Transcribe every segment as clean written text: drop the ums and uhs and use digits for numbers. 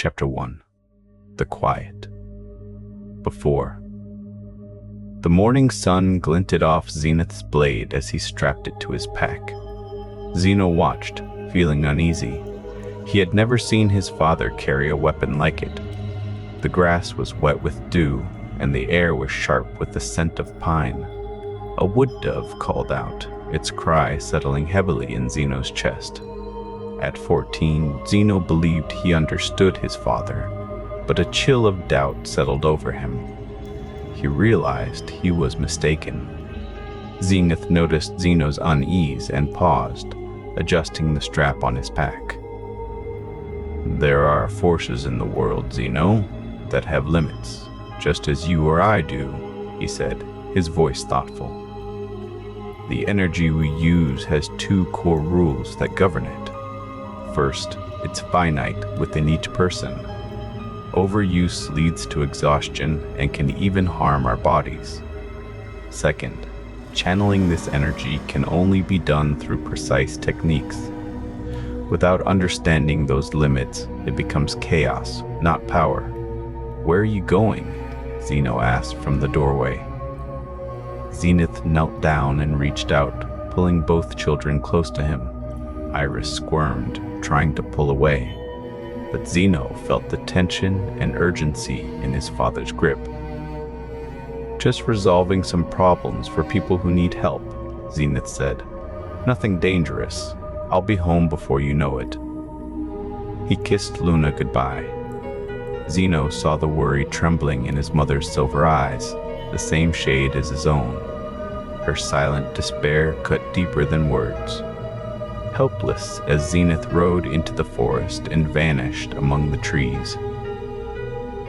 Chapter 1. The Quiet. Before. The morning sun glinted off Zenith's blade as he strapped it to his pack. Zeno watched, feeling uneasy. He had never seen his father carry a weapon like it. The grass was wet with dew, and the air was sharp with the scent of pine. A wood dove called out, its cry settling heavily in Zeno's chest. At 14, Zeno believed he understood his father, but a chill of doubt settled over him. He realized he was mistaken. Zenith noticed Zeno's unease and paused, adjusting the strap on his pack. "There are forces in the world, Zeno, that have limits, just as you or I do," he said, his voice thoughtful. "The energy we use has two core rules that govern it. First, it's finite within each person. Overuse leads to exhaustion and can even harm our bodies. Second, channeling this energy can only be done through precise techniques. Without understanding those limits, it becomes chaos, not power." "Where are you going?" Zeno asked from the doorway. Zenith knelt down and reached out, pulling both children close to him. Iris squirmed, trying to pull away, but Zeno felt the tension and urgency in his father's grip. "Just resolving some problems for people who need help," Zenith said. "Nothing dangerous. I'll be home before you know it." He kissed Luna goodbye. Zeno saw the worry trembling in his mother's silver eyes, the same shade as his own. Her silent despair cut deeper than words. Helpless as Zenith rode into the forest and vanished among the trees.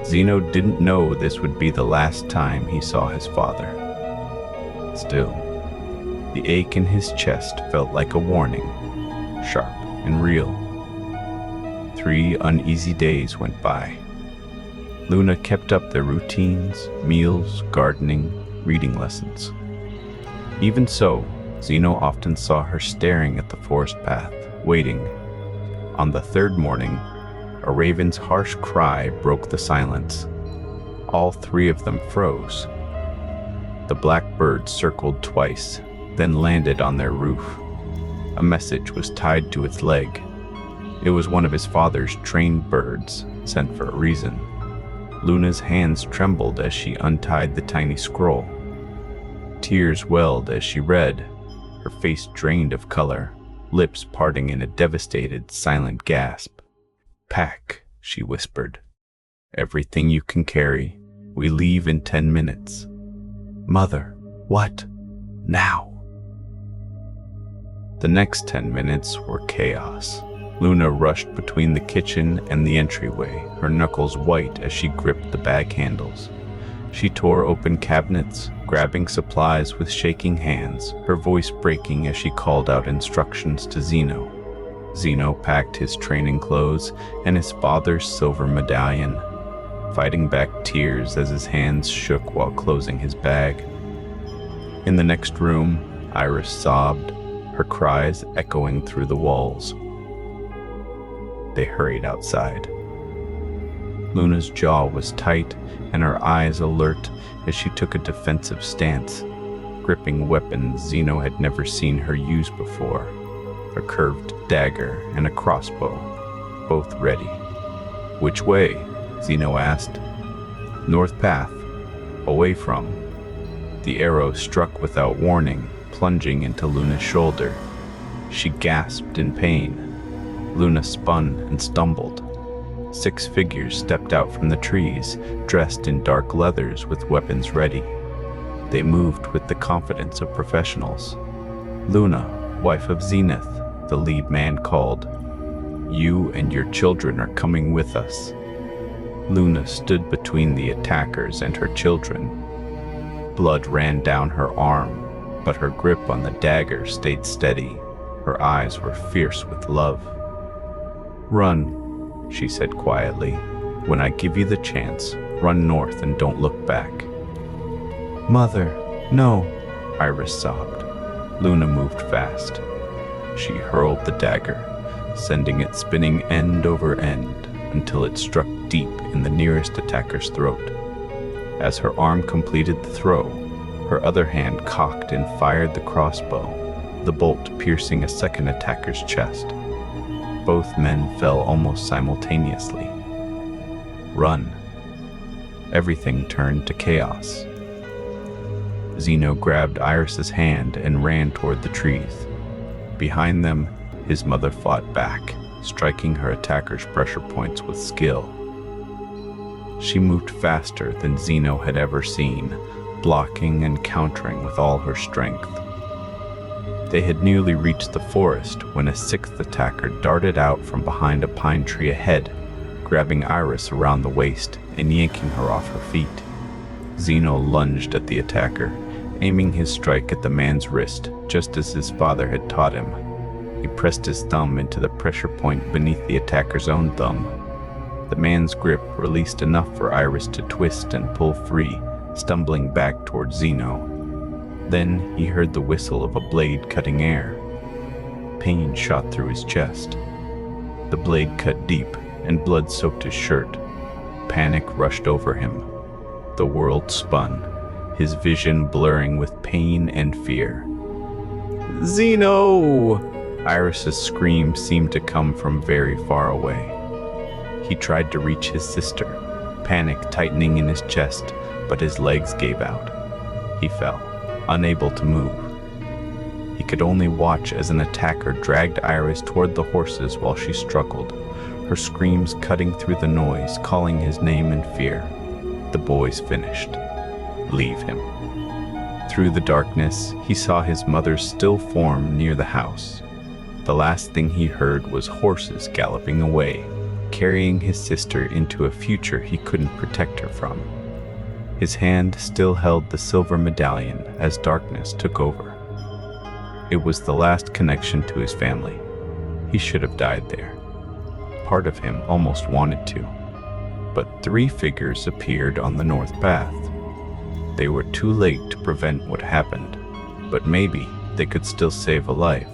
Zeno didn't know this would be the last time he saw his father. Still, the ache in his chest felt like a warning, sharp and real. 3 uneasy days went by. Luna kept up their routines, meals, gardening, reading lessons. Even so, Zeno often saw her staring at the forest path, waiting. On the 3rd morning, a raven's harsh cry broke the silence. All 3 of them froze. The black bird circled twice, then landed on their roof. A message was tied to its leg. It was one of his father's trained birds, sent for a reason. Luna's hands trembled as she untied the tiny scroll. Tears welled as she read, her face drained of color, lips parting in a devastated, silent gasp. "Pack," she whispered. "Everything you can carry. We leave in 10 minutes. "Mother, what? Now?" The next 10 minutes were chaos. Luna rushed between the kitchen and the entryway, her knuckles white as she gripped the bag handles. She tore open cabinets, grabbing supplies with shaking hands, her voice breaking as she called out instructions to Zeno. Zeno packed his training clothes and his father's silver medallion, fighting back tears as his hands shook while closing his bag. In the next room, Iris sobbed, her cries echoing through the walls. They hurried outside. Luna's jaw was tight and her eyes alert as she took a defensive stance, gripping weapons Zeno had never seen her use before, a curved dagger and a crossbow, both ready. "Which way?" Zeno asked. "North path, away from." The arrow struck without warning, plunging into Luna's shoulder. She gasped in pain. Luna spun and stumbled. 6 figures stepped out from the trees, dressed in dark leathers with weapons ready. They moved with the confidence of professionals. "Luna, wife of Zenith," the lead man called. "You and your children are coming with us." Luna stood between the attackers and her children. Blood ran down her arm, but her grip on the dagger stayed steady. Her eyes were fierce with love. "Run," she said quietly. "When I give you the chance, run north and don't look back." "Mother, no," Iris sobbed. Luna moved fast. She hurled the dagger, sending it spinning end over end, until it struck deep in the nearest attacker's throat. As her arm completed the throw, her other hand cocked and fired the crossbow, the bolt piercing a second attacker's chest. Both men fell almost simultaneously. Run. Everything turned to chaos. Zeno grabbed Iris's hand and ran toward the trees. Behind them, his mother fought back, striking her attacker's pressure points with skill. She moved faster than Zeno had ever seen, blocking and countering with all her strength. They had nearly reached the forest when a sixth attacker darted out from behind a pine tree ahead, grabbing Iris around the waist and yanking her off her feet. Zeno lunged at the attacker, aiming his strike at the man's wrist, just as his father had taught him. He pressed his thumb into the pressure point beneath the attacker's own thumb. The man's grip released enough for Iris to twist and pull free, stumbling back toward Zeno. Then he heard the whistle of a blade cutting air. Pain shot through his chest. The blade cut deep, and blood soaked his shirt. Panic rushed over him. The world spun, his vision blurring with pain and fear. "Zeno!" Iris's scream seemed to come from very far away. He tried to reach his sister, panic tightening in his chest, but his legs gave out. He fell, unable to move. He could only watch as an attacker dragged Iris toward the horses while she struggled, her screams cutting through the noise, calling his name in fear. The boy's finished. Leave him. Through the darkness, he saw his mother's still form near the house. The last thing he heard was horses galloping away, carrying his sister into a future he couldn't protect her from. His hand still held the silver medallion as darkness took over. It was the last connection to his family. He should have died there. Part of him almost wanted to. But 3 figures appeared on the north path. They were too late to prevent what happened, but maybe they could still save a life.